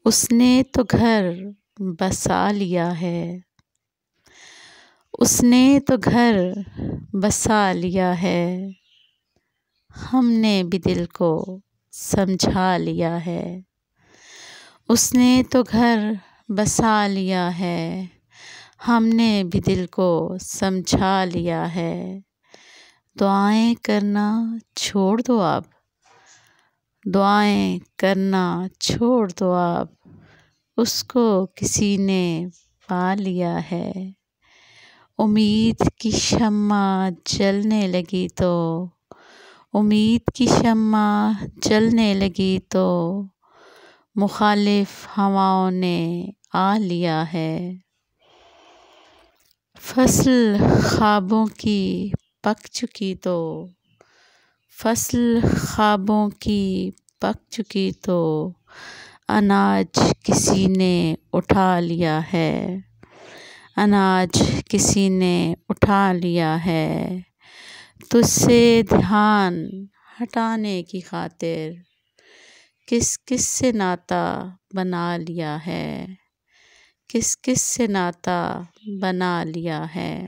اس نے تو گھر بسا لیا ہے، اس نے تو گھر بسا لیا ہے، ہم نے بھی دل کو سمجھا لیا ہے۔ اس نے تو گھر بسا لیا ہے، ہم نے بھی دل کو سمجھا لیا ہے۔ دعائیں کرنا چھوڑ دو اب، دعائیں کرنا چھوڑ دو اب، اس کو کسی نے پا لیا ہے۔ امید کی شمع جلنے لگی تو، امید کی شمع جلنے لگی تو، مخالف ہواؤں نے آ لیا ہے۔ فصل خوابوں کی پک چکی تو، فصل خوابوں کی پک چکی تو، اناج کسی نے اٹھا لیا ہے، اناج کسی نے اٹھا لیا ہے۔ تجھ سے دھیان ہٹانے کی خاطر کس کس سے ناطہ بنا لیا ہے، کس کس سے ناطہ بنا لیا ہے۔